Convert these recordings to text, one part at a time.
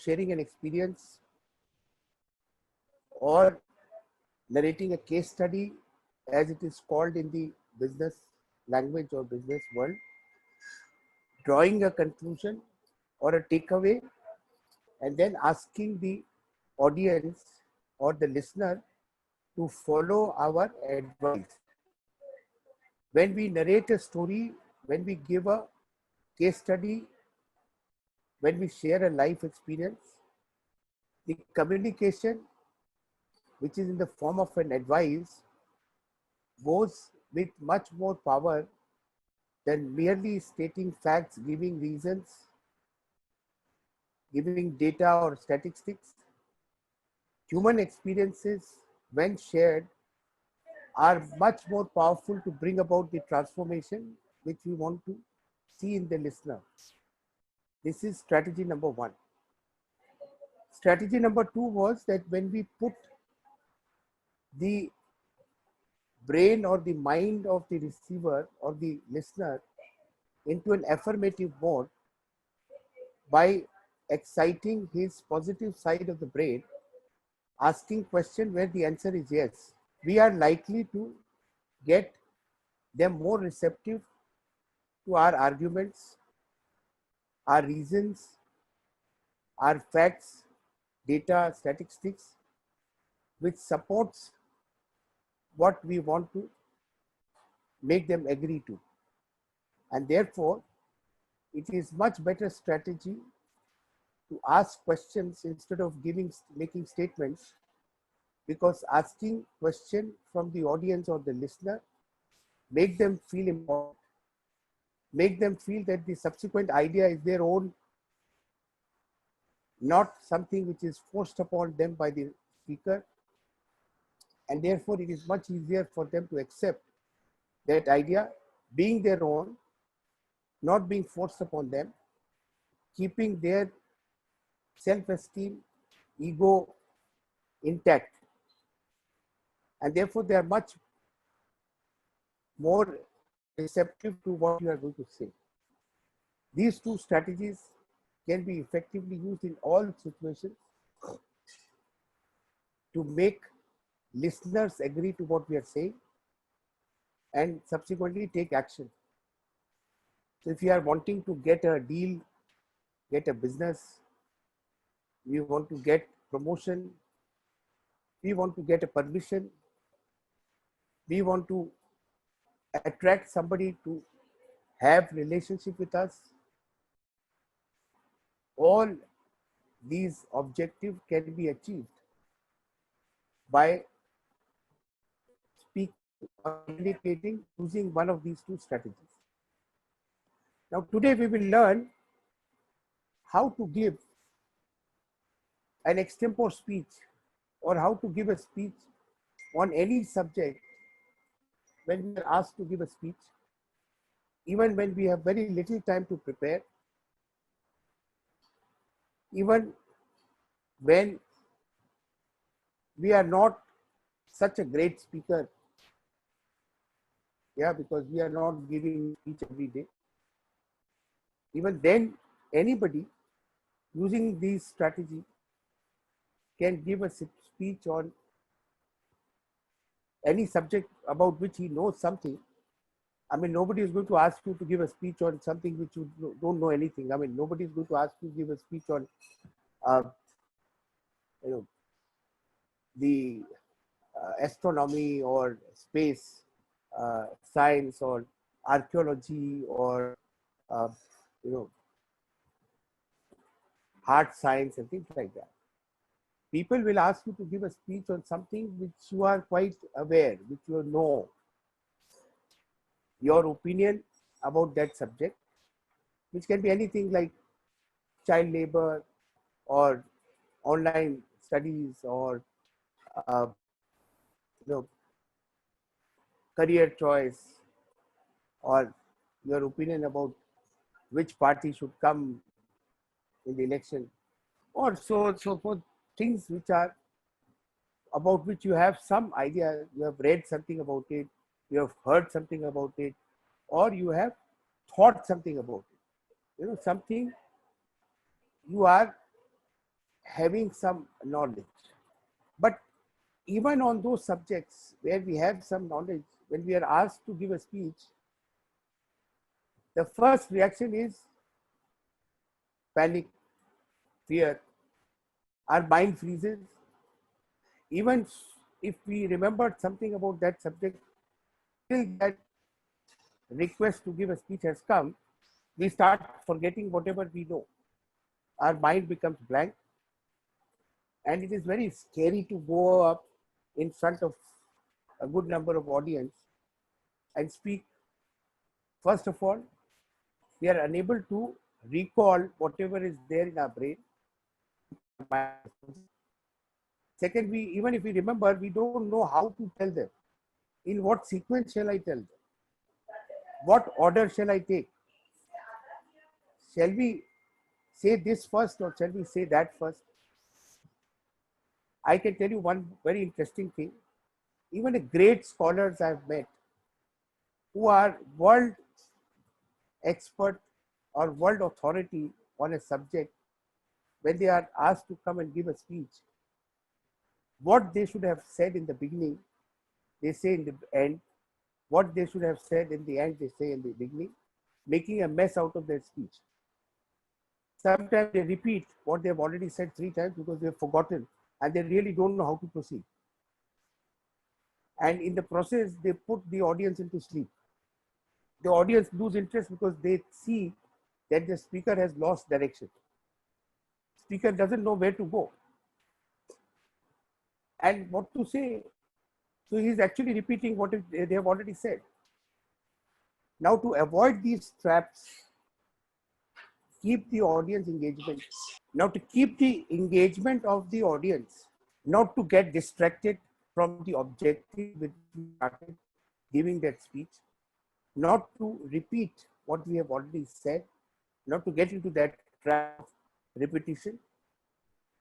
sharing an experience or narrating a case study, as it is called in the business language or business world, drawing a conclusion or a takeaway, and then asking the audience or the listener to follow our advice. When we narrate a story, when we give a case study, when we share a life experience, the communication, which is in the form of an advice, goes with much more power than merely stating facts, giving reasons, giving data or statistics. Human experiences, when shared, are much more powerful to bring about the transformation which we want to see in the listener. This is strategy number one. Strategy number two was that when we put the brain or the mind of the receiver or the listener into an affirmative mode by exciting his positive side of the brain, asking question where the answer is yes, we are likely to get them more receptive to our arguments, our reasons, our facts, data, statistics, which supports what we want to make them agree to. And therefore, it is much better strategy to ask questions instead of making statements, because asking question from the audience or the listener make them feel important, make them feel that the subsequent idea is their own, not something which is forced upon them by the speaker. And therefore, it is much easier for them to accept that idea being their own, not being forced upon them, keeping their self-esteem, ego intact. And therefore, they are much more receptive to what you are going to say. These two strategies can be effectively used in all situations to make listeners agree to what we are saying and subsequently take action. So if you are wanting to get a deal, get a business, we want to get promotion, we want to get a permission, we want to attract somebody to have relationship with us, all these objectives can be achieved by speaking or communicating using one of these two strategies. Now today we will learn how to give an extempore speech or how to give a speech on any subject when we are asked to give a speech, even when we have very little time to prepare, even when we are not such a great speaker, because we are not giving speech every day. Even then, anybody using these strategy can give a speech on any subject about which he knows something. I mean, nobody is going to ask you to give a speech on something which you don't know anything. I mean, nobody is going to ask you to give a speech on, the astronomy or space science or archaeology or, hard science and things like that. People will ask you to give a speech on something which you are quite aware, which you know, your opinion about that subject, which can be anything like child labor or online studies or career choice, or your opinion about which party should come in the election, or so forth, things which are about which you have some idea, you have read something about it, you have heard something about it, or you have thought something about it. Something you are having some knowledge. But even on those subjects where we have some knowledge, when we are asked to give a speech, the first reaction is panic, fear. Our mind freezes. Even if we remembered something about that subject, till that request to give a speech has come, we start forgetting whatever we know. Our mind becomes blank, and it is very scary to go up in front of a good number of audience and speak. First of all, we are unable to recall whatever is there in our brain. Second, even if we remember, we don't know how to tell them. In what sequence shall I tell them? What order shall I take? Shall we say this first or shall we say that first? I can tell you one very interesting thing. Even the great scholars I've met who are world expert or world authority on a subject, when they are asked to come and give a speech, what they should have said in the beginning, they say in the end. What they should have said in the end, they say in the beginning, making a mess out of their speech. Sometimes they repeat what they've already said 3 times because they've forgotten and they really don't know how to proceed. And in the process, they put the audience into sleep. The audience lose interest because they see that the speaker has lost direction. Speaker doesn't know where to go and what to say. So he's actually repeating what they have already said. Now, to avoid these traps, keep the audience engagement. Now, to keep the engagement of the audience, not to get distracted from the objective with started giving that speech, not to repeat what we have already said, not to get into that trap of repetition,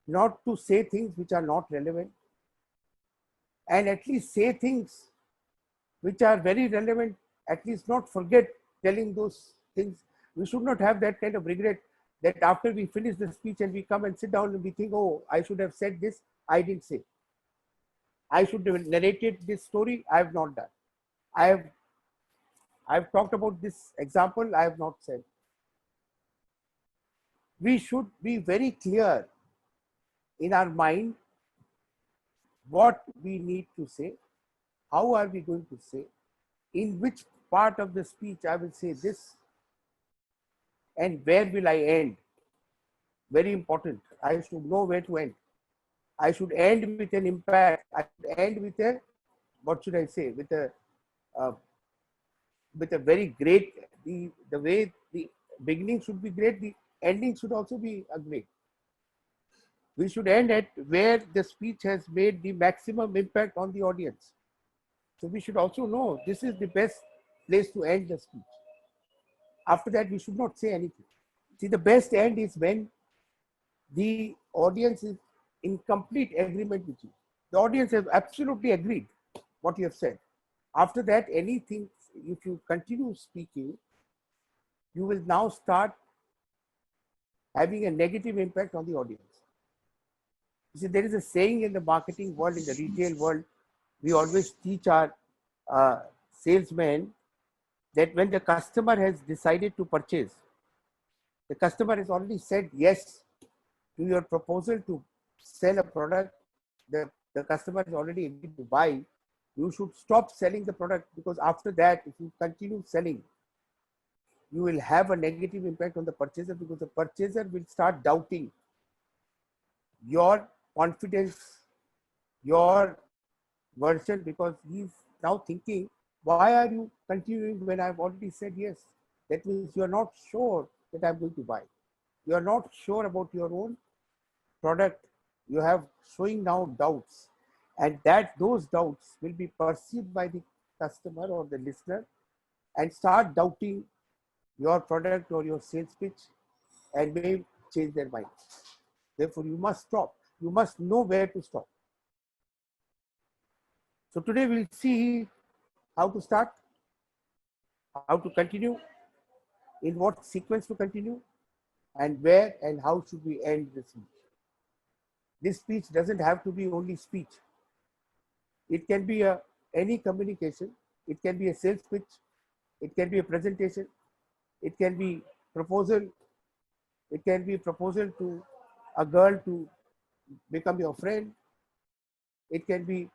not to say things which are not relevant, and at least say things which are very relevant, at least not forget telling those things. We should not have that kind of regret that after we finish the speech and we come and sit down and we think, oh, I should have said this, I didn't say. I should have narrated this story, I have not done. I've talked about this example, I have not said. We should be very clear in our mind what we need to say, how are we going to say, in which part of the speech I will say this, and where will I end. Very important. I should know where to end. I should end with an impact. I should end with a, what should I say, with a very great, the way the beginning should be great, the ending should also be a great. We should end at where the speech has made the maximum impact on the audience. So we should also know this is the best place to end the speech. After that, we should not say anything. See, the best end is when the audience is in complete agreement with you. The audience has absolutely agreed what you have said. After that, anything, if you continue speaking, you will now start having a negative impact on the audience. You see, there is a saying in the marketing world, in the retail world, we always teach our salesmen that when the customer has decided to purchase, the customer has already said yes to your proposal to sell a product, the customer has already agreed to buy, you should stop selling the product, because after that, if you continue selling, you will have a negative impact on the purchaser, because the purchaser will start doubting your confidence, your version, because he's now thinking, why are you continuing when I've already said yes? That means you're not sure that I'm going to buy. You're not sure about your own product. You have showing now doubts, and that those doubts will be perceived by the customer or the listener and start doubting your product or your sales pitch and may change their mind. Therefore, you must stop. You must know where to stop. So today we'll see how to start, how to continue, in what sequence to continue, and where and how should we end this speech. This speech doesn't have to be only speech. It can be any communication. It can be a sales pitch. It can be a presentation. It can be proposal. It can be a proposal to a girl to become your friend. It can be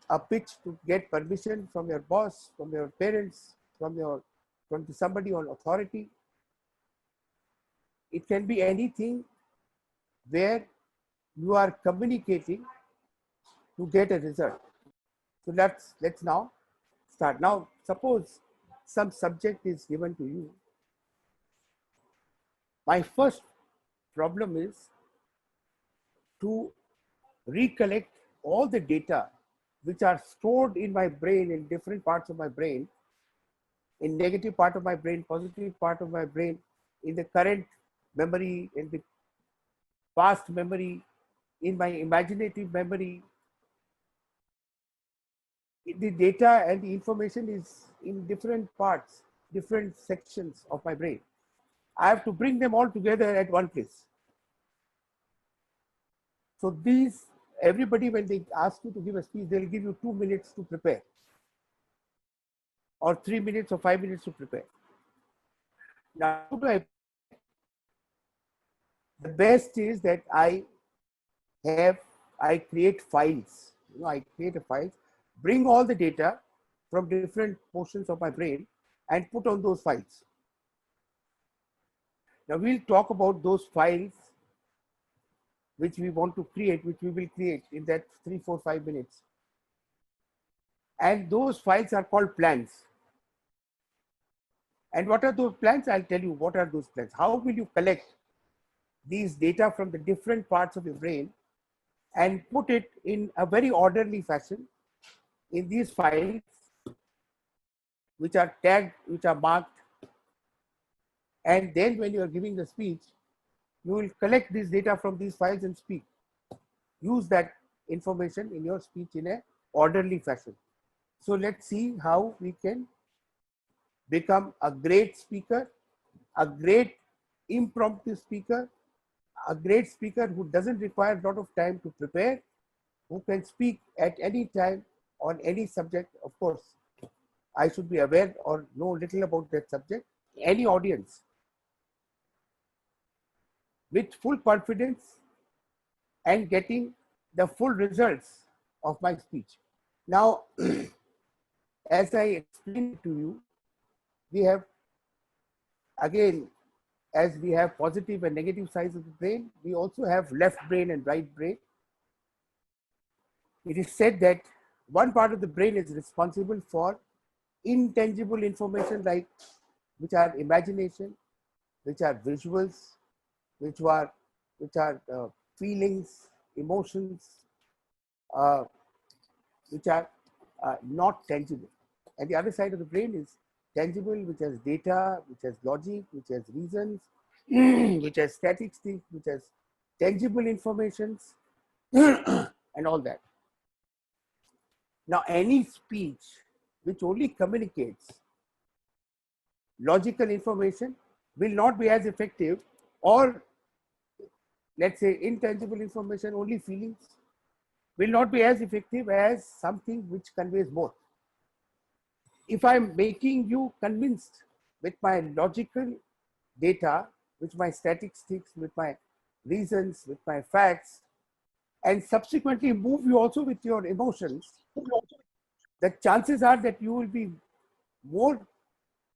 a pitch to get permission from your boss, from your parents, from somebody on authority. It can be anything where you are communicating to get a result. So let's now start. Now suppose some subject is given to you. My first problem is to recollect all the data which are stored in my brain, in different parts of my brain, in negative part of my brain, positive part of my brain, in the current memory, in the past memory, in my imaginative memory. The data and the information is in different parts, different sections of my brain. I have to bring them all together at one place. So these, everybody, when they ask you to give a speech, they'll give you 2 minutes to prepare, or 3 minutes or 5 minutes to prepare. Now, the best is that I create files. I create a file, bring all the data from different portions of my brain and put on those files. Now we'll talk about those files which we want to create, which we will create in that 3, 4, 5 minutes. And those files are called plans. And what are those plans? I'll tell you what are those plans. How will you collect these data from the different parts of your brain and put it in a very orderly fashion in these files, which are tagged, which are marked. And then when you are giving the speech, you will collect this data from these files and speak. Use that information in your speech in an orderly fashion. So let's see how we can become a great speaker, a great impromptu speaker, a great speaker who doesn't require a lot of time to prepare, who can speak at any time on any subject. Of course, I should be aware or know little about that subject, any audience, with full confidence and getting the full results of my speech. Now, as I explained to you, we have, again, as we have positive and negative sides of the brain, we also have left brain and right brain. It is said that one part of the brain is responsible for intangible information, like which are imagination, which are visuals, which are feelings, emotions, which are not tangible. And the other side of the brain is tangible, which has data, which has logic, which has reasons, which has statistics, which has tangible informations, and all that. Now, any speech which only communicates logical information will not be as effective, or let's say intangible information, only feelings, will not be as effective as something which conveys both. If I'm making you convinced with my logical data, with my statistics, with my reasons, with my facts, and subsequently move you also with your emotions, the chances are that you will be more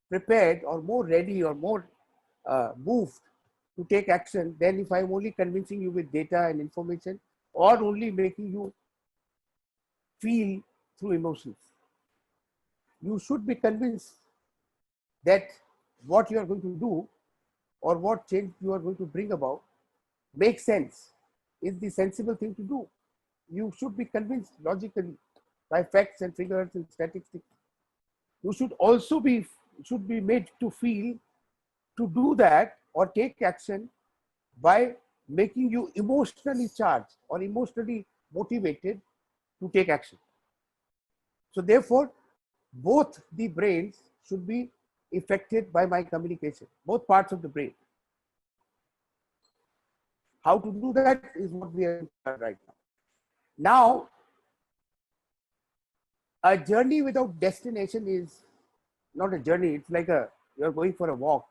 prepared or more ready or more moved to take action than if I'm only convincing you with data and information, or only making you feel through emotions. You should be convinced that what you are going to do or what change you are going to bring about makes sense, is the sensible thing to do. You should be convinced logically by facts and figures and statistics. You should also be made to feel to do that or take action by making you emotionally charged or emotionally motivated to take action. So therefore, both the brains should be affected by my communication, both parts of the brain. How to do that is what we are right now. Now, a journey without destination is not a journey. It's like you're going for a walk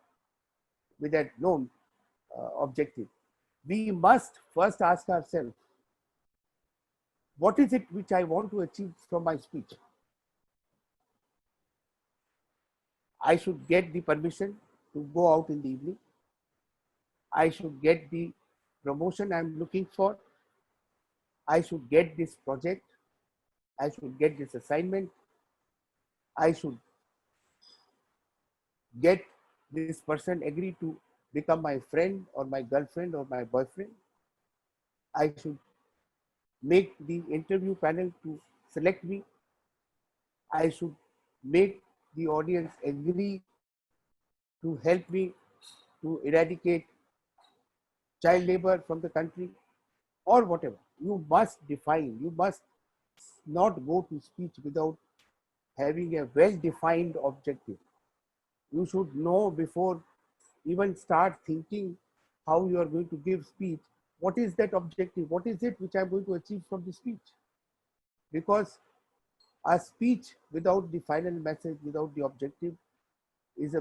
with that no objective. We must first ask ourselves, what is it which I want to achieve from my speech? I should get the permission to go out in the evening. I should get the promotion I'm looking for. I should get this project. I should get this assignment. I should get this person agree to become my friend or my girlfriend or my boyfriend. I should make the interview panel to select me. I should make the audience agree to help me to eradicate child labor from the country or whatever. You must define, you must not go to speech without having a well-defined objective. You should know before even start thinking how you are going to give speech, what is that objective? What is it which I'm going to achieve from the speech? Because a speech without the final message, without the objective, is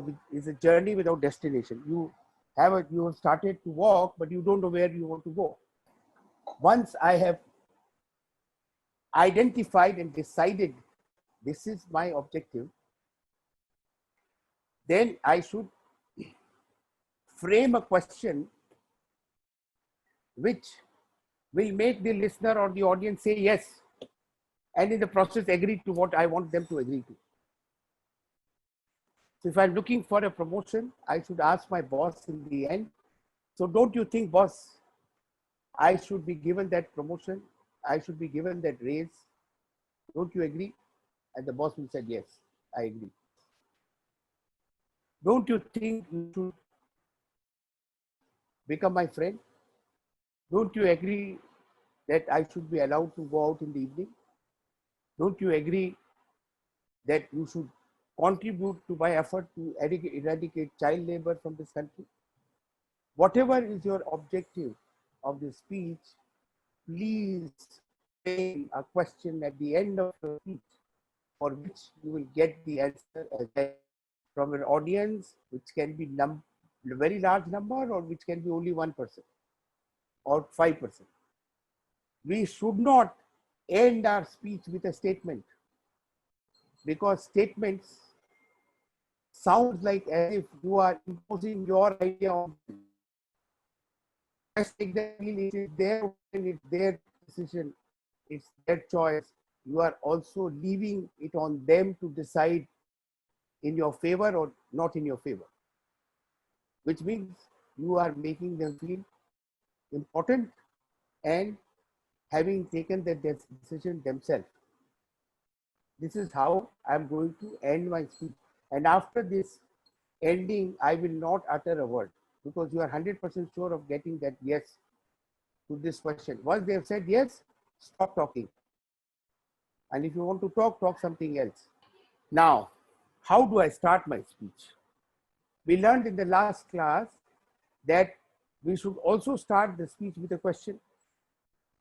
a journey without destination. You have started to walk, but you don't know where you want to go. Once I have identified and decided this is my objective, then I should frame a question which will make the listener or the audience say yes, and in the process agree to what I want them to agree to. So if I'm looking for a promotion, I should ask my boss in the end, so don't you think, boss, I should be given that promotion? I should be given that raise. Don't you agree? And the boss will say, yes, I agree. Don't you think you should become my friend? Don't you agree that I should be allowed to go out in the evening? Don't you agree that you should contribute to my effort to eradicate child labor from this country? Whatever is your objective of the speech, please frame a question at the end of the speech for which you will get the answer from an audience, which can be a very large number or which can be only 1% or 5%. We should not end our speech with a statement, because statements sound like as if you are imposing your idea on them. Just exactly, it is their decision, it's their choice. You are also leaving it on them to decide in your favor or not in your favor, which means you are making them feel important and having taken that decision themselves. This is how I'm going to end my speech. And after this ending, I will not utter a word, because you are 100% sure of getting that yes to this question. Once they have said yes, stop talking. And if you want to talk, talk something else. Now, how do I start my speech? We learned in the last class that we should also start the speech with a question,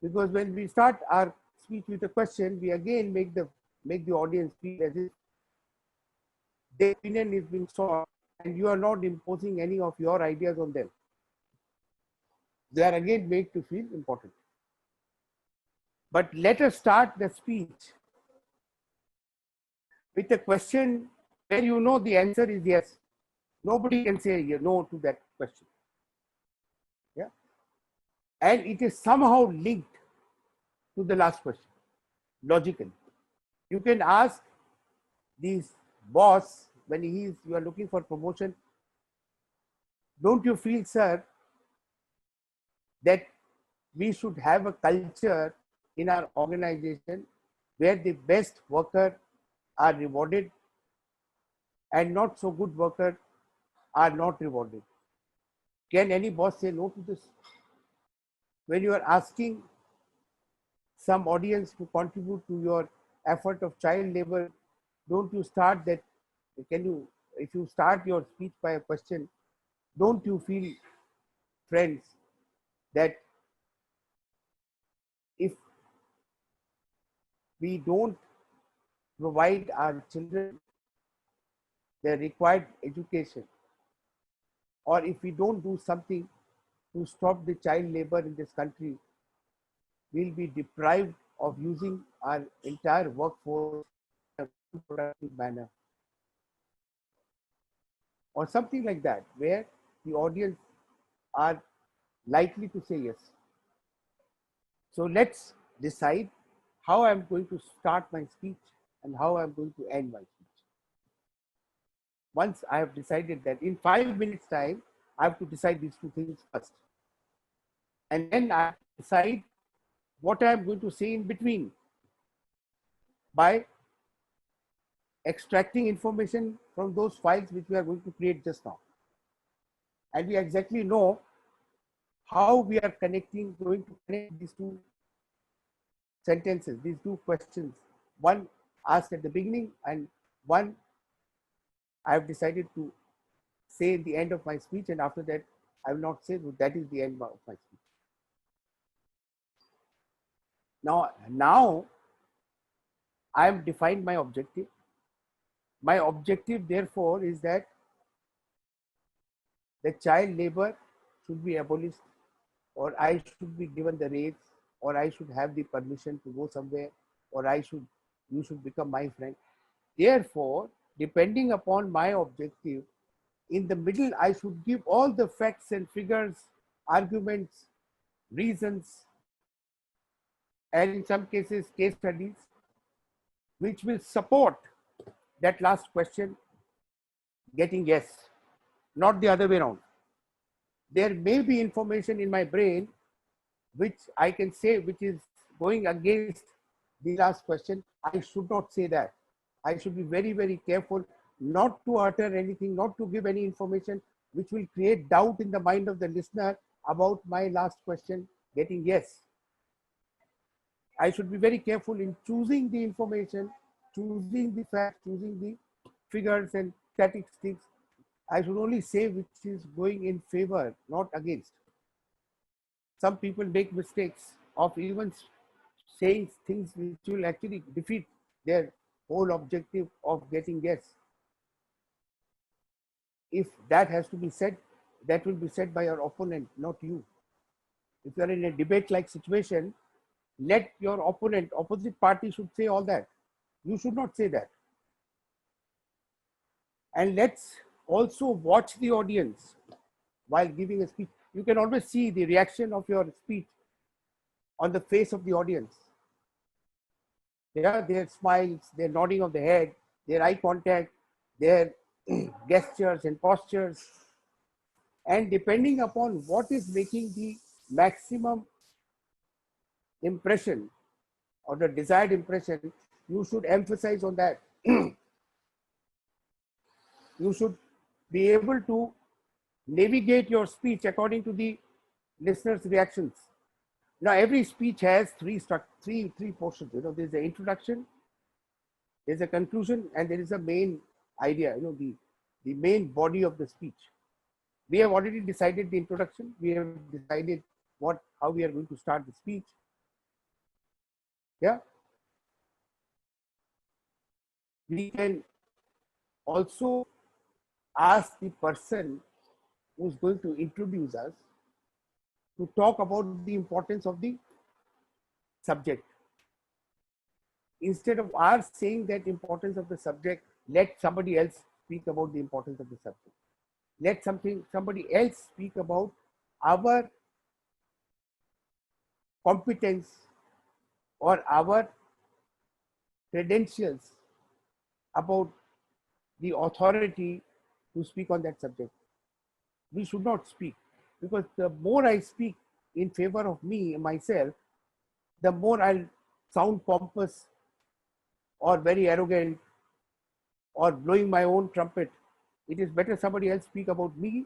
because when we start our speech with a question, we again make the audience feel as if their opinion is being sought and you are not imposing any of your ideas on them. They are again made to feel important. But let us start the speech with a question where you know the answer is yes. Nobody can say no to that question. Yeah. And it is somehow linked to the last question, logically. You can ask this boss when you are looking for promotion, don't you feel, sir, that we should have a culture in our organization where the best workers are rewarded and not so good workers are not rewarded? Can any boss say no to this? When you are asking some audience to contribute to your effort of child labor, don't you start that? If you start your speech by a question, don't you feel, friends, that if we don't provide our children the required education, or if we don't do something to stop the child labor in this country, we'll be deprived of using our entire workforce in a productive manner, or something like that, where the audience are likely to say yes. So let's decide how I'm going to start my speech and how I'm going to end my speech. Once I have decided that, in 5 minutes time, I have to decide these two things first. And then I decide what I am going to say in between by extracting information from those files which we are going to create just now. And we exactly know how we are going to connect these two sentences, these two questions, one asked at the beginning and one I have decided to say in the end of my speech, and after that I will not say that is the end of my speech. Now I have defined my objective. My objective, therefore, is that the child labor should be abolished, or I should be given the rates, or I should have the permission to go somewhere, or you should become my friend. Therefore, depending upon my objective, in the middle, I should give all the facts and figures, arguments, reasons, and in some cases, case studies, which will support that last question getting yes, not the other way around. There may be information in my brain which I can say which is going against the last question. I should not say that. I should be very, very careful not to utter anything, not to give any information which will create doubt in the mind of the listener about my last question getting yes. I should be very careful in choosing the information, choosing the facts, choosing the figures and statistics. I should only say which is going in favor, not against. Some people make mistakes of even saying things which will actually defeat their whole objective of getting yes. If that has to be said, that will be said by your opponent, not you. If you are in a debate-like situation, let your opponent, opposite party should say all that. You should not say that. And let's also watch the audience while giving a speech. You can always see the reaction of your speech on the face of the audience. Yeah, their smiles, their nodding of the head, their eye contact, their gestures and postures. And depending upon what is making the maximum impression or the desired impression, you should emphasize on that. You should be able to navigate your speech according to the listener's reactions. Now, every speech has three portions. There's the introduction, there's a conclusion, and there is a main idea. The main body of the speech. We have already decided the introduction. We have decided how we are going to start the speech. Yeah. We can also ask the person who's going to introduce us to talk about the importance of the subject. Instead of our saying that importance of the subject, let somebody else speak about the importance of the subject. Let somebody else speak about our competence or our credentials about the authority to speak on that subject. We should not speak, because the more I speak in favor of me, myself, the more I'll sound pompous or very arrogant or blowing my own trumpet. It is better somebody else speak about me,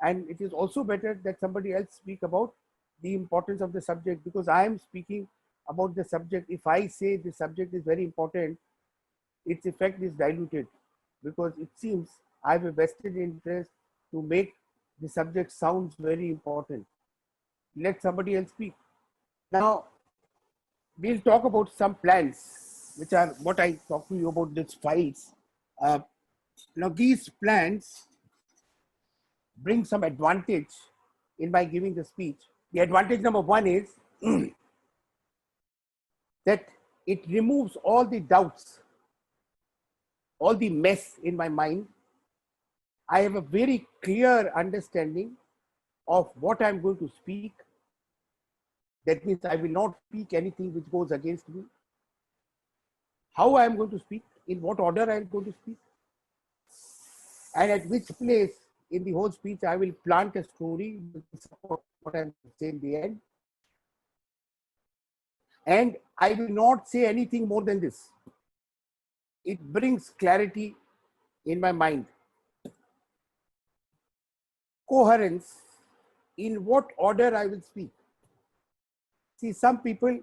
and it is also better that somebody else speak about the importance of the subject, because I am speaking about the subject. If I say the subject is very important, its effect is diluted, because it seems I have a vested interest to make the subject sounds very important. let somebody else speak. Now, we'll talk about some plans, which are what I talked to you about, these files. Uh, Now, these plans bring some advantage in my giving the speech. The advantage number one is that it removes all the doubts, all the mess in my mind. I have a very clear understanding of what I'm going to speak. That means I will not speak anything which goes against me. How I am going to speak, in what order I am going to speak, and at which place in the whole speech I will plant a story to support what I am saying in the end. And I will not say anything more than this. It brings clarity in my mind. Coherence, in what order I will speak. See, some people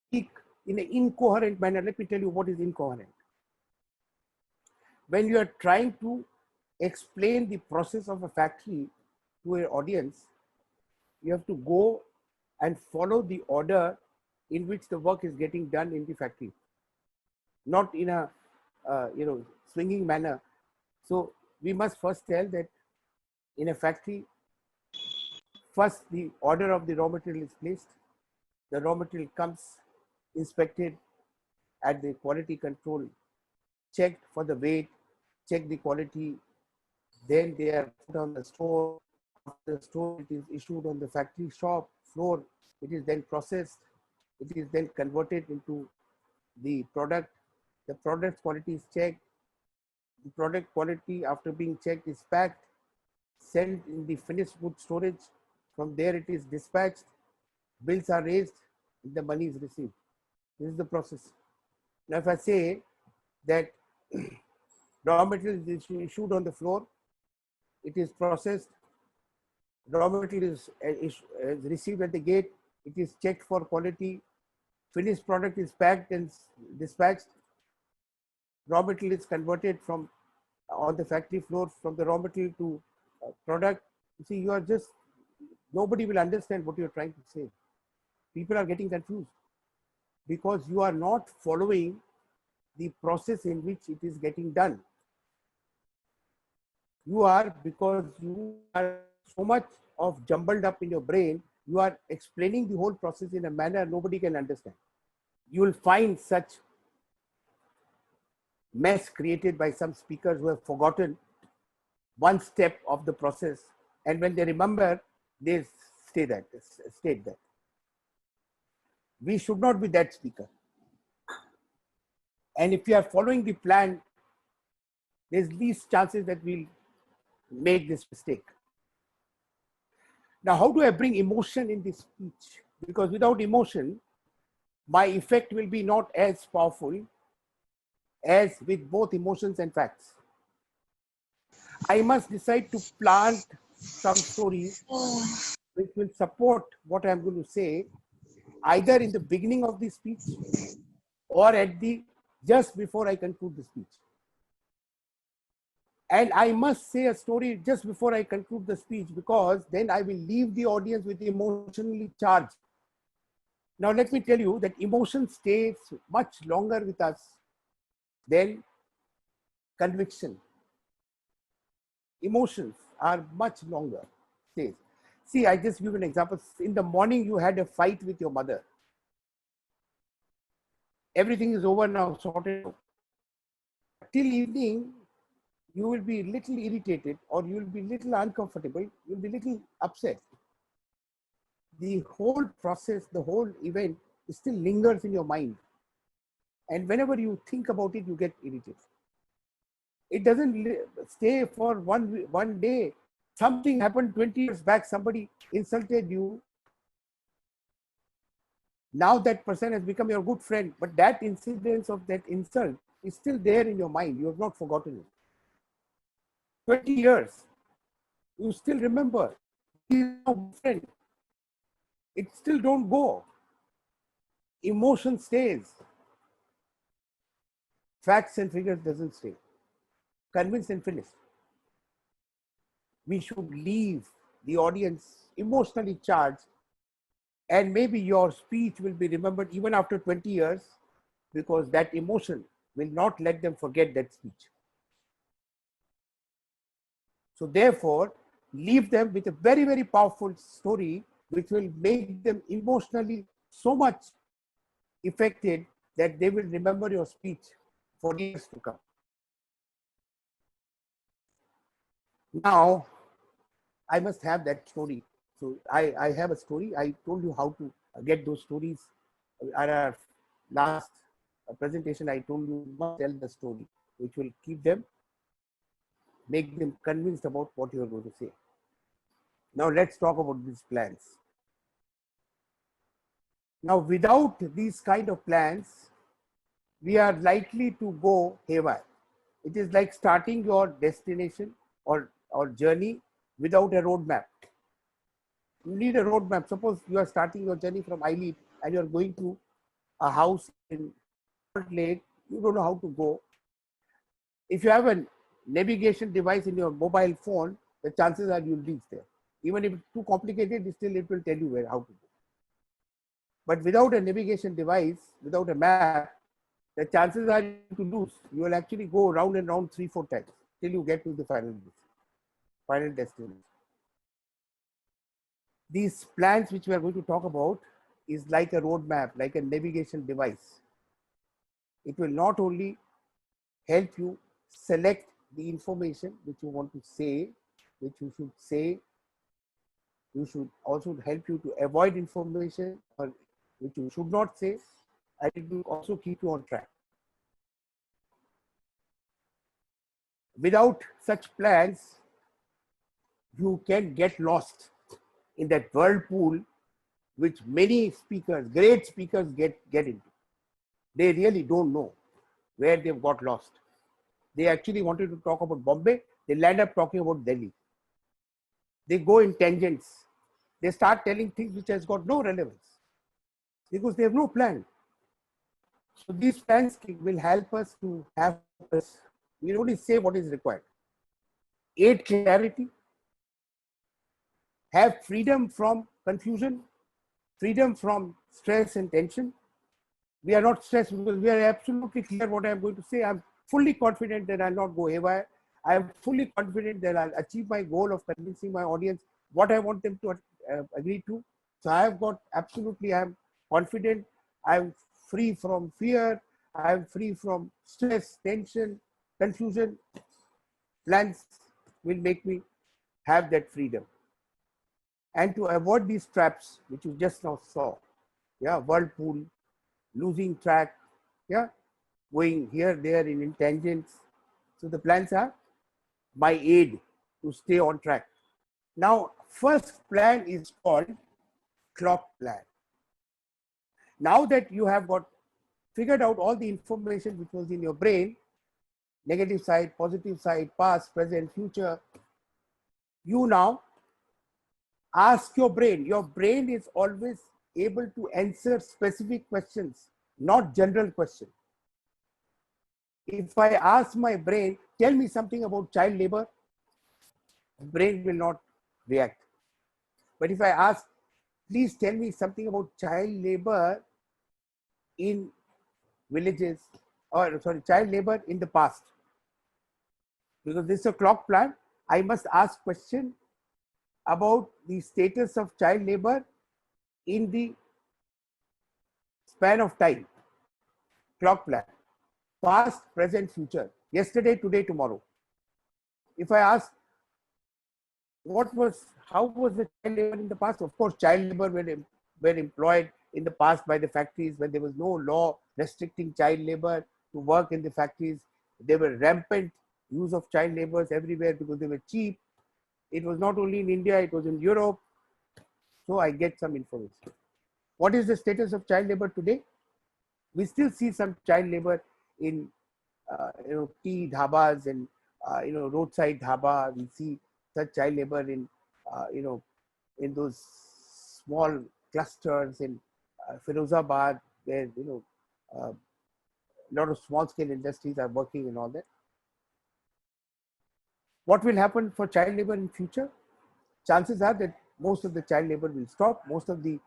speak in an incoherent manner. Let me tell you what is incoherent. When you are trying to explain the process of a factory to an audience, you have to go and follow the order in which the work is getting done in the factory, not in a swinging manner. So we must first tell that in a factory, first the order of the raw material is placed. The raw material comes, inspected at the quality control, checked for the weight, check the quality. Then they are put on the store. After the store, it is issued on the factory shop floor. It is then processed. It is then converted into the product. The product quality is checked. The product quality, after being checked, is packed, sent in the finished good storage. From there, it is dispatched. Bills are raised. The money is received. This is the process. Now, if I say that raw material is issued on the floor, it is processed, raw material is received at the gate, it is checked for quality, finished product is packed and dispatched, raw material is converted from on the factory floor from the raw material to product. You see, you are just, nobody will understand what you're trying to say. People are getting confused because you are not following the process in which it is getting done. You are, because you are so much of jumbled up in your brain, you are explaining the whole process in a manner nobody can understand. You will find such mess created by some speakers who have forgotten one step of the process, and when they remember, they state that. We should not be that speaker. And if you are following the plan, there's least chances that we'll make this mistake. Now, how do I bring emotion in this speech? Because without emotion, my effect will be not as powerful as with both emotions and facts. I must decide to plant some stories which will support what I'm going to say, either in the beginning of the speech or at the just before I conclude the speech. And I must say a story just before I conclude the speech, because then I will leave the audience with emotionally charged. Now, let me tell you that emotion stays much longer with us than conviction. Emotions are much longer stays. See, I just give an example. In the morning, you had a fight with your mother. Everything is over now, sorted out. Till evening, you will be little irritated, or you will be little uncomfortable, you will be little upset. The whole process, the whole event still lingers in your mind. And whenever you think about it, you get irritated. It doesn't stay for one day. Something happened 20 years back, somebody insulted you. Now that person has become your good friend, but that incidence of that insult is still there in your mind. You have not forgotten it. 20 years, you still remember. He is your friend. It still don't go. Emotion stays. Facts and figures doesn't stay. Convinced and finished. We should leave the audience emotionally charged, and maybe your speech will be remembered even after 20 years because that emotion will not let them forget that speech. So therefore, leave them with a very, very powerful story which will make them emotionally so much affected that they will remember your speech for years to come. Now, I must have that story. So I have a story. I told you how to get those stories. At our last presentation, I told you must tell the story, which will keep them, make them convinced about what you are going to say. Now let's talk about these plans. Now, without these kind of plans, we are likely to go haywire. It is like starting your destination or journey without a roadmap. You need a roadmap. Suppose you are starting your journey from Eileep and you are going to a house in Salt Lake, you don't know how to go. If you have a navigation device in your mobile phone, the chances are you'll reach there. Even if it's too complicated, still it will tell you how to go. But without a navigation device, without a map, the chances are you to lose. You will actually go round and round 3-4 times till you get to the final destination. These plans which we are going to talk about is like a roadmap, like a navigation device. It will not only help you select the information which you want to say, which you should say, you should also help you to avoid information or which you should not say, and it will also keep you on track. Without such plans, you can get lost in that whirlpool which many speakers, great speakers get into. They really don't know where they've got lost. They actually wanted to talk about Bombay, they land up talking about Delhi. They go in tangents. They start telling things which has got no relevance because they have no plan. So these plans will help us to have focus. We only say what is required. Aid clarity, have freedom from confusion, freedom from stress and tension. We are not stressed because we are absolutely clear what I am going to say. I'm fully confident that I'll not go haywire. I am fully confident that I'll achieve my goal of convincing my audience what I want them to agree to. So I have got absolutely, I'm confident. I'm free from fear. I'm free from stress, tension, confusion. Plans will make me have that freedom. And to avoid these traps, which you just now saw, yeah, whirlpool, losing track, yeah, going here, there in tangents. So the plans are my aid to stay on track. Now, first plan is called clock plan. Now that you have got figured out all the information which was in your brain, negative side, positive side, past, present, future, you now ask your brain. Your brain is always able to answer specific questions, not general questions. If I ask my brain, tell me something about child labor, the brain will not react. But if I ask, please tell me something about child labor in villages, or sorry, child labor in the past, because this is a clock plan, I must ask question about the status of child labor in the span of time. Clock plan, past, present, future, yesterday, today, tomorrow. If I ask, how was the child labor in the past? Of course, child labor were employed in the past by the factories when there was no law restricting child labor to work in the factories. There were rampant use of child laborers everywhere because they were cheap. It was not only in India, it was in Europe. So I get some information. What is the status of child labor today? We still see some child labor in tea dhabas and roadside dhaba. We see such child labor in in those small clusters in Firozabad, where a lot of small scale industries are working and all that. What will happen for child labor in future? Chances are that most of the child labor will stop. Most of the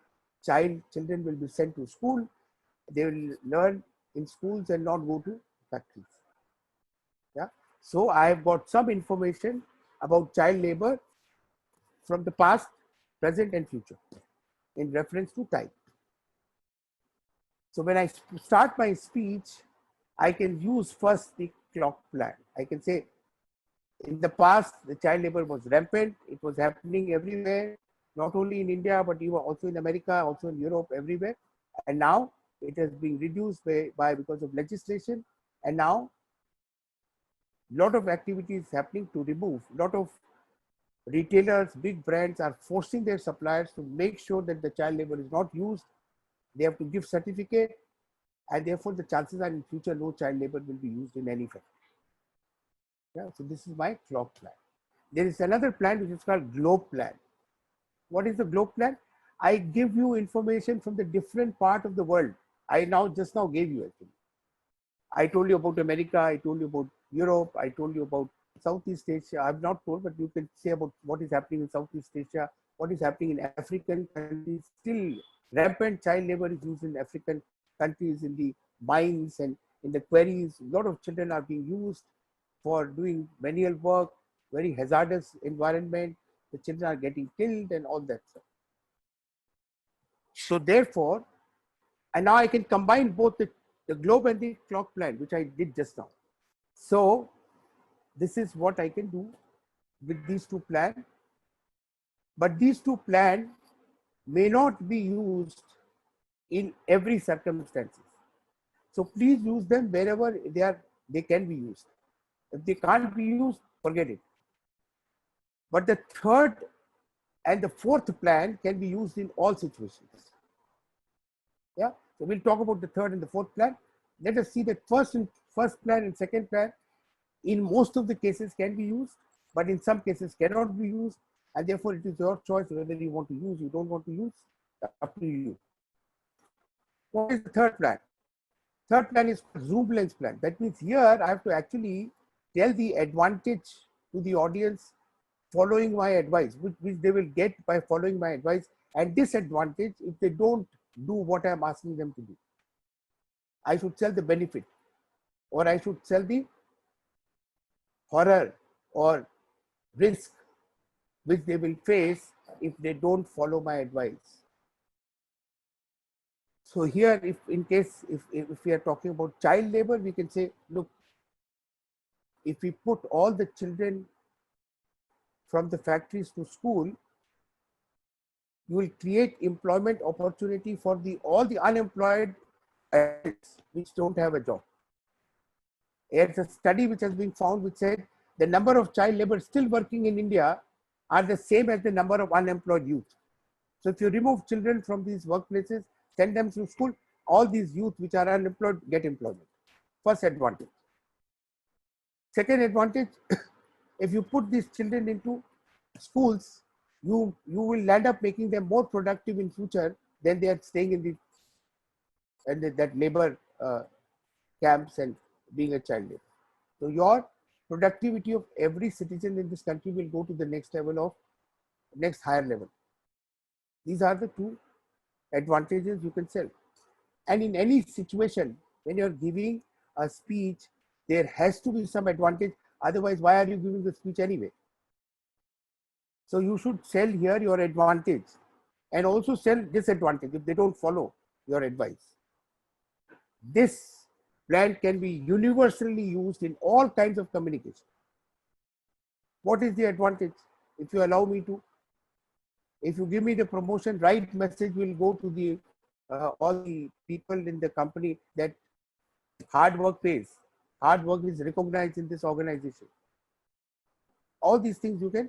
children will be sent to school. They will learn in schools and not go to factories. Yeah. So I have got some information about child labor from the past, present, and future in reference to time. So when I start my speech, I can use first the clock plan. I can say in the past, the child labor was rampant. It was happening everywhere, not only in India, but even also in America, also in Europe, everywhere. And now it has been reduced by because of legislation. And now a lot of activities happening to remove. A lot of retailers, big brands are forcing their suppliers to make sure that the child labor is not used. They have to give certificate, and therefore the chances are in future no child labor will be used in any factory. Yeah, so this is my clock plan. There is another plan which is called globe plan. What is the globe plan? I give you information from the different part of the world. I just now gave you actually. I told you about America, I told you about Europe, I told you about Southeast Asia. I'm not told, but you can say about what is happening in Southeast Asia, what is happening in African countries. Still, rampant child labor is used in African countries in the mines and in the quarries. A lot of children are being used for doing manual work, very hazardous environment. The children are getting killed and all that stuff. So therefore, and now I can combine both the globe and the clock plan, which I did just now. So this is what I can do with these two plans. But these two plans may not be used in every circumstances. So please use them wherever they can be used. If they can't be used, forget it. But the third and the fourth plan can be used in all situations. Yeah. So we'll talk about the third and the fourth plan. Let us see that first plan and second plan in most of the cases can be used, but in some cases cannot be used. And therefore it is your choice whether you want to use, you don't want to use, up to you. What is the third plan? Third plan is zoom lens plan. That means here I have to actually tell the advantage to the audience following my advice, which they will get by following my advice, and disadvantage if they don't do what I'm asking them to do. I should sell the benefit, or I should sell the horror or risk which they will face if they don't follow my advice. So here, if we are talking about child labor, we can say, look, if we put all the children from the factories to school, you will create employment opportunity for all the unemployed adults which don't have a job. There's a study which has been found which said the number of child labor still working in India are the same as the number of unemployed youth. So if you remove children from these workplaces, send them to school, all these youth which are unemployed get employment. First advantage. Second advantage, if you put these children into schools, you will end up making them more productive in future than they are staying in that labor camps and being a child labor. So your productivity of every citizen in this country will go to the next higher level. These are the two advantages you can sell. And in any situation, when you're giving a speech, there has to be some advantage. Otherwise, why are you giving the speech anyway? So you should sell here your advantage and also sell disadvantage if they don't follow your advice. This plan can be universally used in all kinds of communication. What is the advantage? If you allow me to, if you give me the promotion, right message will go to all the people in the company that hard work pays. Hard work is recognized in this organization. All these things you can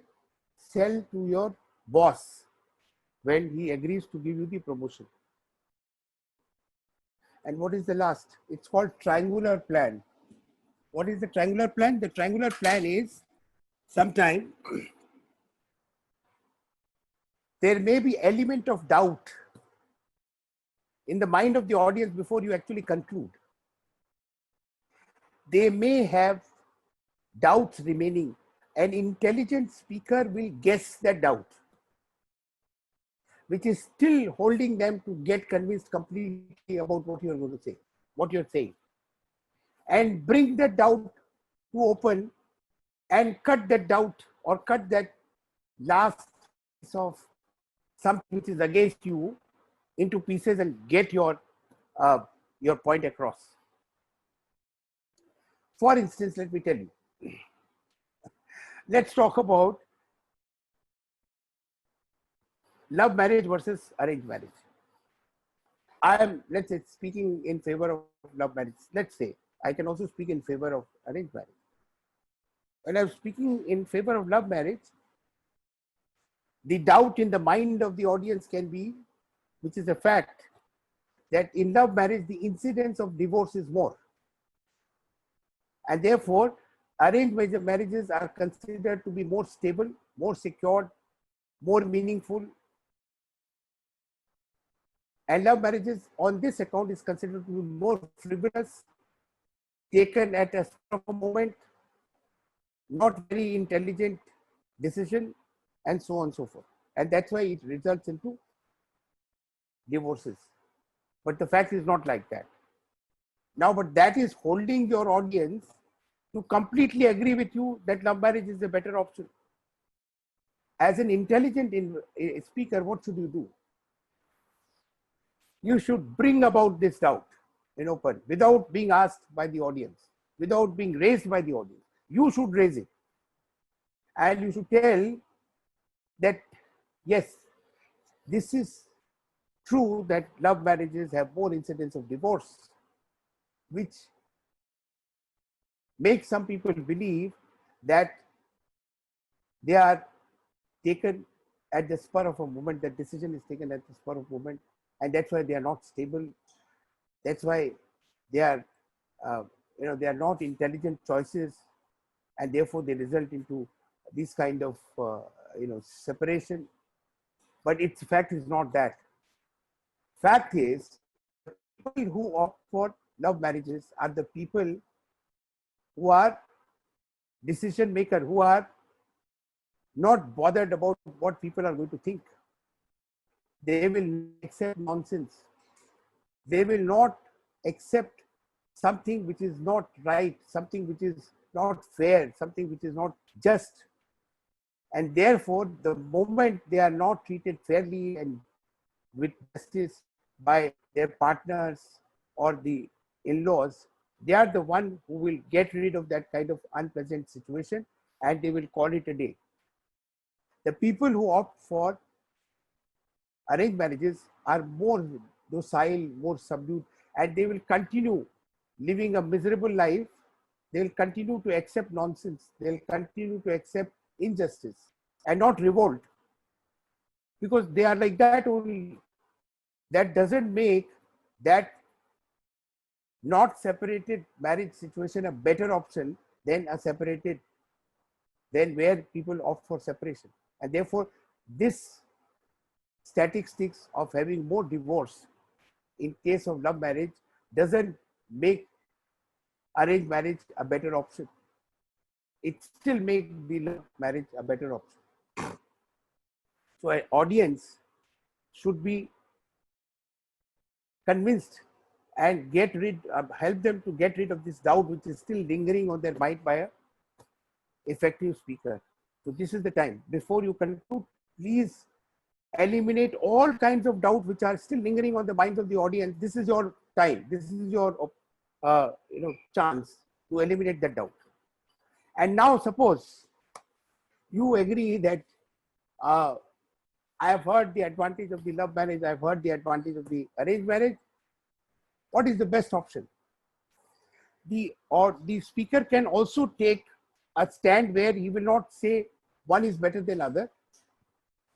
sell to your boss when he agrees to give you the promotion. And what is the last? It's called triangular plan. What is the triangular plan? The triangular plan is sometime there may be element of doubt in the mind of the audience before you actually conclude. They may have doubts remaining. An intelligent speaker will guess that doubt. which is still holding them to get convinced completely about what you're going to say, what you're saying. And bring that doubt to open and cut that doubt or cut that last piece of something which is against you into pieces and get your point across. For instance, let me tell you, let's talk about love marriage versus arranged marriage. I am, let's say, speaking in favor of love marriage. Let's say I can also speak in favor of arranged marriage. When I'm speaking in favor of love marriage, the doubt in the mind of the audience can be, which is a fact, that in love marriage, the incidence of divorce is more. And therefore, arranged marriages are considered to be more stable, more secure, more meaningful. And love marriages on this account is considered to be more frivolous, taken at a spur of a moment, not very intelligent decision, and so on and so forth. And that's why it results into divorces. But the fact is not like that. Now, but that is holding your audience to completely agree with you that love marriage is a better option. As an intelligent speaker, what should you do? You should bring about this doubt in open without being asked by the audience, without being raised by the audience. You should raise it. And you should tell that, yes, this is true that love marriages have more incidence of divorce, which makes some people believe that they are taken at the spur of a moment, that decision is taken at the spur of a moment, and that's why they are not stable. That's why they are, they are not intelligent choices, and therefore they result into this kind of, separation. But its fact is not that. Fact is, the people who opt for love marriages are the people who are decision maker, who are not bothered about what people are going to think. They will accept nonsense. They will not accept something which is not right, something which is not fair, something which is not just. And therefore, the moment they are not treated fairly and with justice by their partners or the in-laws, they are the one who will get rid of that kind of unpleasant situation, and they will call it a day. The people who opt for arranged marriages are more docile, more subdued, and they will continue living a miserable life. They will continue to accept nonsense. They will continue to accept injustice and not revolt, because they are like that only. That doesn't make that not separated marriage situation a better option than a separated, than where people opt for separation. And therefore, this statistics of having more divorce in case of love marriage doesn't make arranged marriage a better option. It still makes the love marriage a better option. So an audience should be convinced and help them to get rid of this doubt which is still lingering on their mind by a effective speaker. So this is the time. Before you conclude, please eliminate all kinds of doubt which are still lingering on the minds of the audience. This is your time. This is your chance to eliminate that doubt. And now suppose you agree that I have heard the advantage of the love marriage, I have heard the advantage of the arranged marriage. What is the best option? The speaker can also take a stand where he will not say one is better than other.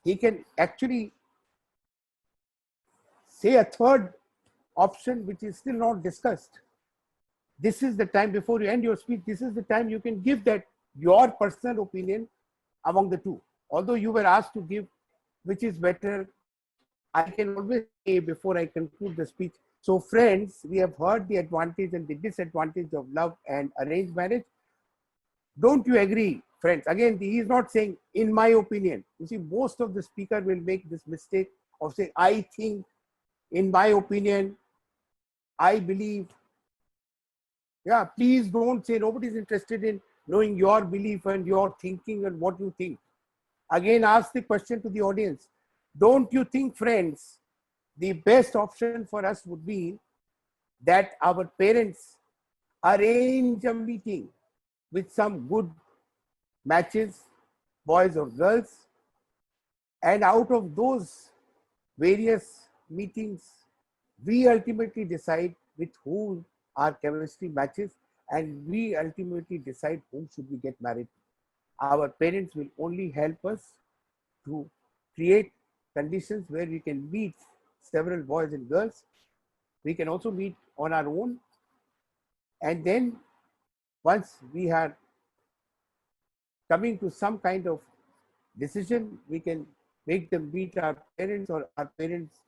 He can actually say a third option which is still not discussed. This is the time, before you end your speech, this is the time you can give that your personal opinion among the two. Although you were asked to give which is better, I can always say before I conclude the speech. So friends, we have heard the advantage and the disadvantage of love and arranged marriage. Don't you agree, friends? Again, he is not saying, in my opinion. You see, most of the speaker will make this mistake of saying, I think, in my opinion, I believe. Yeah, please don't say nobody's interested in knowing your belief and your thinking and what you think. Again, ask the question to the audience. Don't you think, friends, the best option for us would be that our parents arrange a meeting with some good matches, boys or girls, and out of those various meetings, we ultimately decide with whom our chemistry matches, and we ultimately decide whom should we get married to. Our parents will only help us to create conditions where we can meet several boys and girls. We can also meet on our own, and then once we are coming to some kind of decision, we can make them meet our parents, or our parents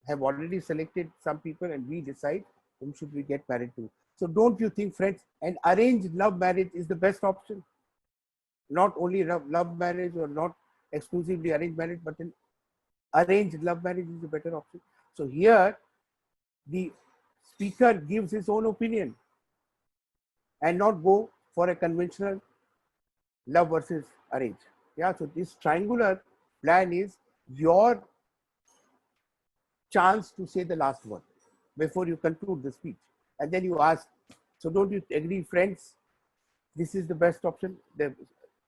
have already selected some people and we decide whom should we get married to. So don't you think, friends, an arranged love marriage is the best option? Not only love marriage, or not exclusively arranged marriage, but an arranged love marriage is a better option. So here the speaker gives his own opinion and not go for a conventional love versus arrange. Yeah, so this triangular plan is your chance to say the last word before you conclude the speech. And then you ask, so don't you agree, friends? This is the best option. The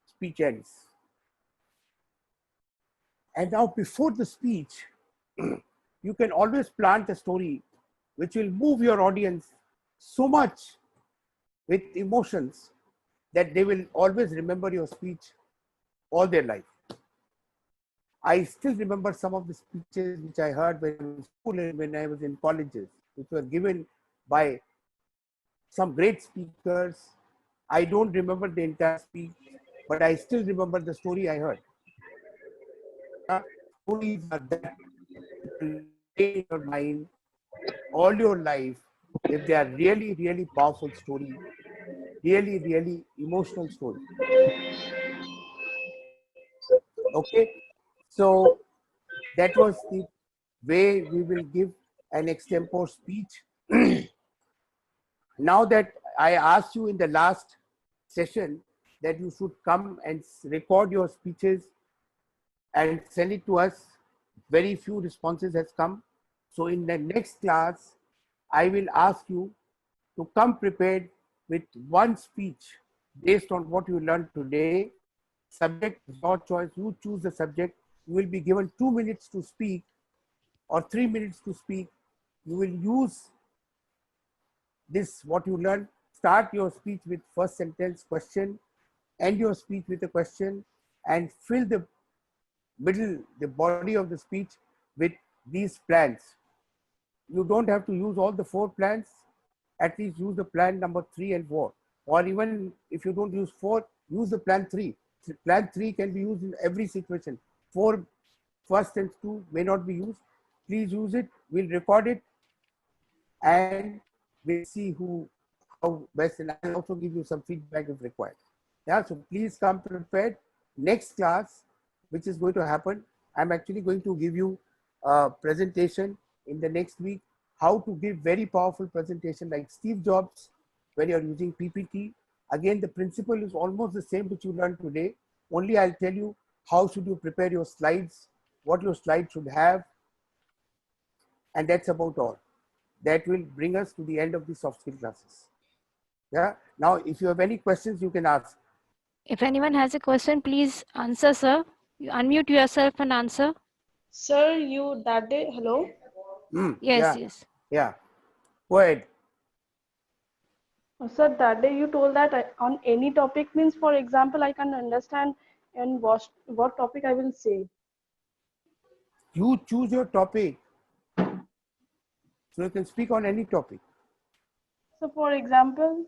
speech ends. And now before the speech, you can always plant a story which will move your audience so much with emotions that they will always remember your speech all their life. I still remember some of the speeches which I heard when I was in school and when I was in colleges, which were given by some great speakers. I don't remember the entire speech, but I still remember the story I heard. Stories are that will stay in your mind all your life if they are really, really powerful story, really, really emotional story. Okay, so that was the way we will give an extempore speech. Now that I asked you in the last session that you should come and record your speeches and send it to us, very few responses has come. So in the next class, I will ask you to come prepared with one speech based on what you learned today. Subject is your choice. You choose the subject. You will be given 2 minutes to speak or 3 minutes to speak. You will use this, what you learned. Start your speech with first sentence question, end your speech with a question, and fill the middle, the body of the speech with these plans. You don't have to use all the 4 plans. At least use the plan number 3 and 4. Or even if you don't use 4, use the plan 3. Plan 3 can be used in every situation. 4, first and 2 may not be used. Please use it. We'll record it and we'll see how best, and I'll also give you some feedback if required. Yeah, so please come prepared. Next class, which is going to happen, I'm actually going to give you a presentation in the next week, how to give very powerful presentation like Steve Jobs when you're using PPT. Again, the principle is almost the same which you learned today. Only I'll tell you how should you prepare your slides, what your slides should have, and that's about all. That will bring us to the end of the soft skill classes. Yeah. Now, if you have any questions, you can ask. If anyone has a question, please answer, sir. You unmute yourself and answer. Sir, you that day, hello? Yes, Yeah. yes. Yeah. Go ahead. Sir, that day you told that on any topic means, for example, I can understand and what topic I will say. You choose your topic. So you can speak on any topic. So, for example,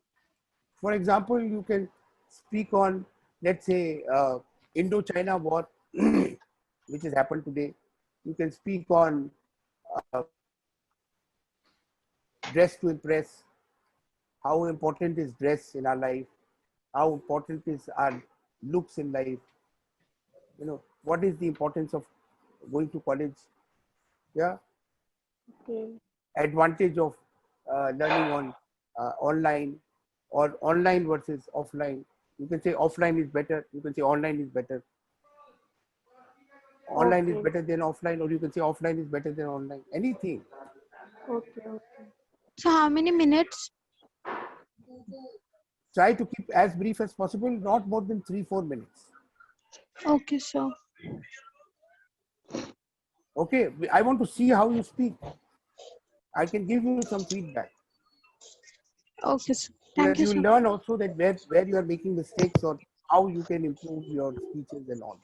You can speak on, let's say, Indo-China war, which has happened today. You can speak on dress to impress, how important is dress in our life, how important is our looks in life, what is the importance of going to college, Yeah. Okay. Advantage of learning on online or online versus offline. You can say offline is better. You can say online is better. Online is Okay. better than offline, or you can say offline is better than online. Anything. Okay. Okay. So how many minutes? Try to keep as brief as possible, not more than 3-4 minutes. Okay, sir. Okay, I want to see how you speak. I can give you some feedback Okay, sir. so Thank that you, you will sir. learn also that where you are making mistakes or how you can improve your speeches and all.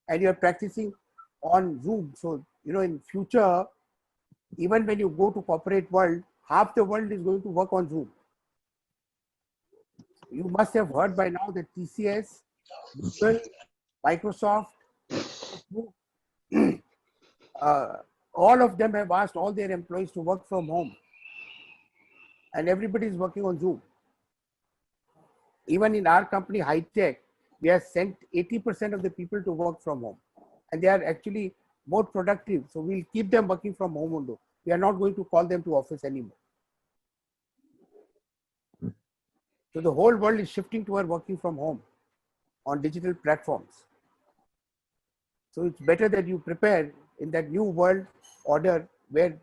And you are practicing on Zoom. So, you know, in future, even when you go to corporate world, half the world is going to work on Zoom. You must have heard by now that TCS, Google, Microsoft, Facebook, all of them have asked all their employees to work from home. And everybody is working on Zoom. Even in our company, High Tech, we have sent 80% of the people to work from home. And they are actually more productive. So we'll keep them working from home only. We are not going to call them to office anymore. So the whole world is shifting toward working from home on digital platforms. So it's better that you prepare in that new world order where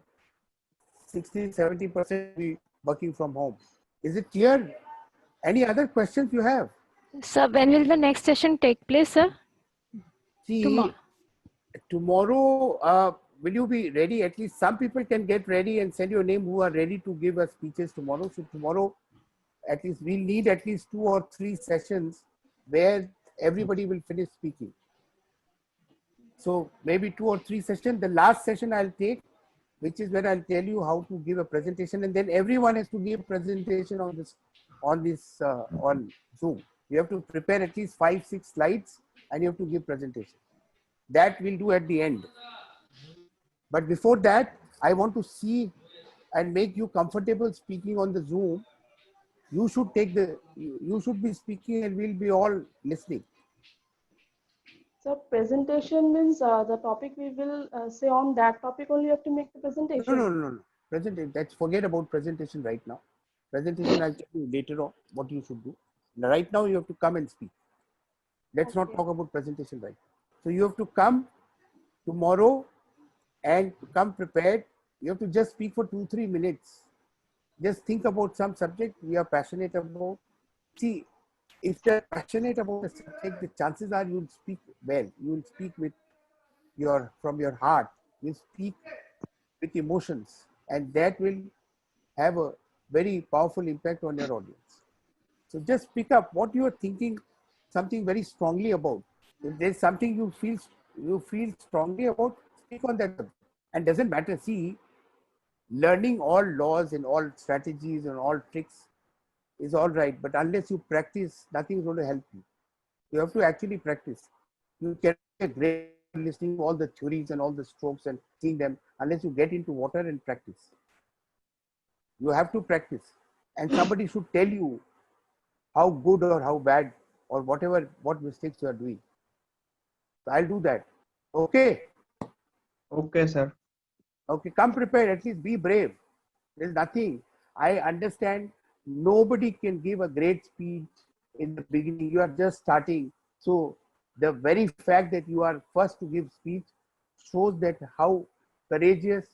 60-70% be working from home. Is it clear? Any other questions you have? Sir, when will the next session take place, sir? See, tomorrow, will you be ready? At least some people can get ready and send your name who are ready to give us speeches tomorrow. So tomorrow, at least we'll need at least 2 or 3 sessions where everybody will finish speaking. So maybe 2 or 3 sessions. The last session I'll take, which is where I'll tell you how to give a presentation, and then everyone has to give a presentation on on Zoom. You have to prepare at least 5-6 slides, and you have to give presentation. That we'll do at the end. But before that, I want to see and make you comfortable speaking on the Zoom. You should you should be speaking and we'll be all listening. So presentation means the topic we will say on that topic only you have to make the presentation. No. Presentation, let's forget about presentation right now. Presentation, I'll tell you later on what you should do. Right now, you have to come and speak. Let's not Okay. talk about presentation right now. So you have to come tomorrow and come prepared. You have to just speak for 2-3 minutes. Just think about some subject we are passionate about. See, if you're passionate about a subject, the chances are you'll speak well. You will speak from your heart. You speak with emotions, and that will have a very powerful impact on your audience. So just pick up what you are thinking, something very strongly about. If there's something you feel strongly about, speak on that. And doesn't matter. See, learning all laws and all strategies and all tricks is all right, but unless you practice, nothing is going to help you. You have to actually practice. You can be a great listening to all the theories and all the strokes and seeing them unless you get into water and practice. You have to practice, and somebody should tell you how good or how bad or what mistakes you are doing. So I'll do that. Okay. Okay, sir. Okay, come prepared. At least be brave. There's nothing. I understand nobody can give a great speech in the beginning. You are just starting. So the very fact that you are first to give speech shows that how courageous,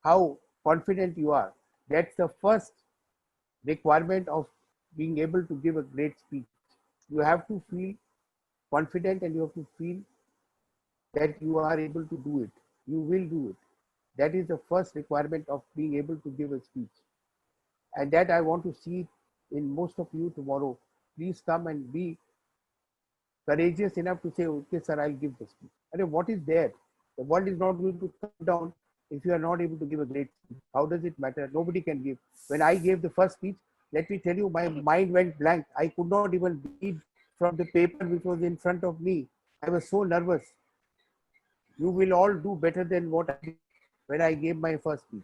how confident you are. That's the first requirement of being able to give a great speech. You have to feel confident and you have to feel that you are able to do it. You will do it. That is the first requirement of being able to give a speech. And that I want to see in most of you tomorrow. Please come and be courageous enough to say, okay, sir, I'll give the speech. And what is there? The world is not going to come down if you are not able to give a great speech. How does it matter? Nobody can give. When I gave the first speech, let me tell you, my mind went blank. I could not even read from the paper which was in front of me. I was so nervous. You will all do better than what I did when I gave my first speech.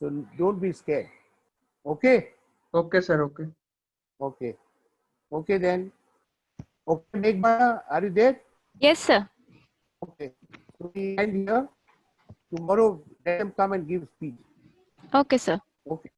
So don't be scared. Okay? Okay, sir. Okay. Okay. Okay then. Okay, Meghmana, are you there? Yes, sir. Okay. So we end here. Tomorrow, let them come and give speech. Okay, sir. Okay.